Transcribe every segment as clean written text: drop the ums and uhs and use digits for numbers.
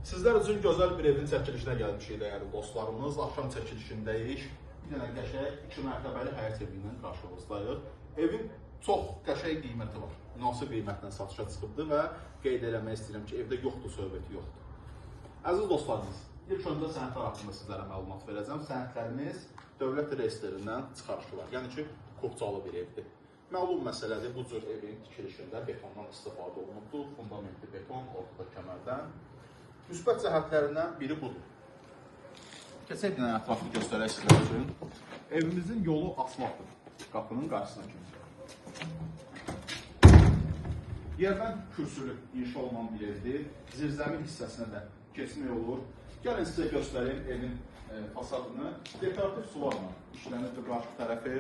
Sizlər üçün gözəl bir evin çəkilişinə gəlmişik dəyərli dostlarımız. Axşam çəkilişindəyik. Bir dənə qəşəng 2 mərtəbəli həyət evi ilə qarşınızdayıq. Evin çox qəşəng qiyməti var. Münasib qiymətlə satışa çıxıbdır və qeyd eləmək istəyirəm ki, evdə yoxdur, söhbəti yoxdur. Əziz dostlarımız, ilk öncə sənədlər haqqında sizlərə məlumat verəcəm. Sənədlərimiz dövlət reyestrindən çıxarışı var. Yəni ki, Kopçalı bir evdir. Məlum məsələdir, bu cür evin tikilişində betondan istifadə olunubdur. Fundamenti beton, ortada kəmərdən. Müsbət cəhətlərindən biri budur. Keçək bir dənə ətrafını göstərək sizlər üçün. Evimizin yolu asfaltdır. Qapının qarşısına kimi. Yerdən kürsülü inşa olunan bir evdir. Zirzəmin hissəsinə də keçmək olur. Gəlin sizə göstəreyim evin fasadını. Dekorativ sularla işlənibdir qarşı tərəfi.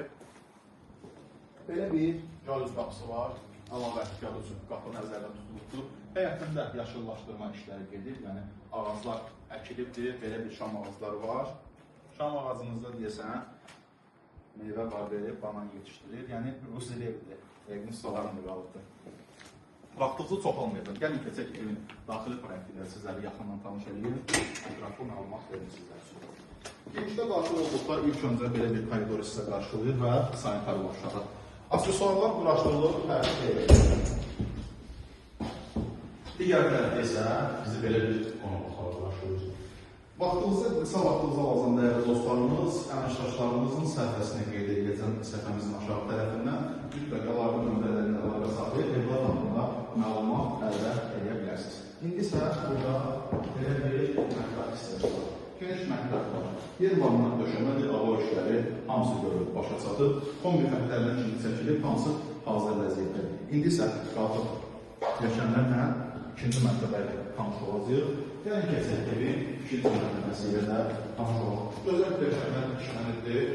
Belə bir galüz qapısı var. Əlavə galüz qapı nəzərdə tutulubdur. Həyətində yaşıllaşdırma işləri gedir. Yəni ağaclar əkilibdir. Belə bir şam ağacları var. Şam ağacınızda deyəsən meyvə var verib, banan yetişdirir. Yəni Rus evdir. Evin ustalarında qalıbdır. Vaxtınızı çox olmayacaq. Gəlin keçək evin daxili proyektilə sizləri yaxından tanış edeyim. Ətraflı məlumat verin sizlər üçün. Girişdə qarşı olduqda ilk öncə belə bir koridoru sizə qarşılayır və sanitar başladı. Aksesuarlar quraşdırılır hər şey. Digər tərəfdə isə bizi belə bir qonaq otağı qarşılayır. Vaxtınızı, qısa vaxtınızı alacaq dəyərli dostlarımız, əməkdaşlarımızın səhifəsini qeyd edəcəm səhifəmizin aşağı tərəfindən. Mütləq əlavə nömrələrində əlaqə saxlayıb evlər haqqında məlumat əldə edə bilərsiniz. İndi isə burada belə bir mətbəx hissəsi var. Geniş mətbəx var. Yer vanından döşəmədir, hava işləri hamısı görülüb, başa çatıb. Kombi fəndlərindən kimi çəkilib, hamısı hazır vəziyyətdir. İndi isə qalxıb yaşayanlarla ikinci mərtəbə ilə tanış olacaq. Yəni keçək evin ikinci mərtəbəsi ilə də tanış olacaq. Gözəl döşəmə işlənirdir.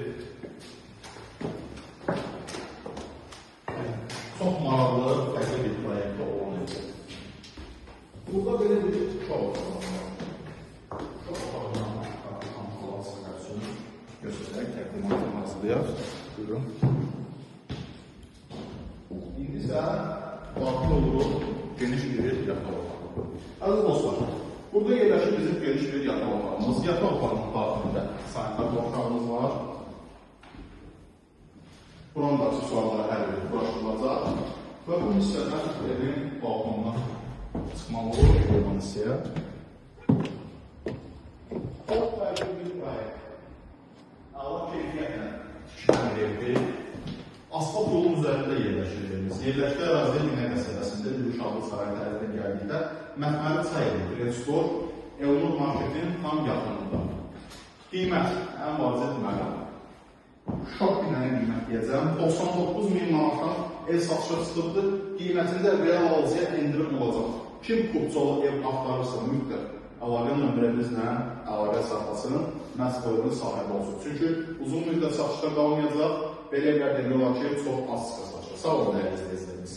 Çox maraqlı, fərqli bir proyektdə olan evdir. Burada belə bir uşaq otağı var. Uşaq otağından tanış olacaq. Göstərək, təqdimatını hazırlayaq. Buyurun. İndi isə daxil oluruq geniş bir yataq otağı. Əziz dostlar, burada yerləşir bizim geniş bir yataq otağımız. Yataq otağının daxilində sanitar boşluğumuz var. Buranın da aksesuarları hər biri quraşdırılacaq. Və bu hissədən evin balkonuna çıxmalı olur, evin hissəyə. Çox fərqli bir proyekt. Allah keyfiyyətlə tikilən evdir. Asfalt yolun üzərində yerləşir evimiz. Yerləşdi ərazidə Minə qəsəbəsində Gülüşablı saray tərəfindən gəldikdə Məhməli çay evi, Restor, Elnur marketin tam yaxınında. Qiymət, ən vacib məqam. Şok binəyə qiymət deyəcəm. 99.000 manatdan ev satışa çıxıbdır. Qiymətində real alıcıya endirim olacaq. Kim Kopçalı ev axtarırsa mütləq əlaqə nömrəmizlə əlaqə saxlasın, məhz buyurun sahibi olsun. Çünki uzun müddət satışda qalmayacaq, belə evlər demək olar ki, çox az çıxacaq. Sağ olun, dəyərli izləyicilərimiz.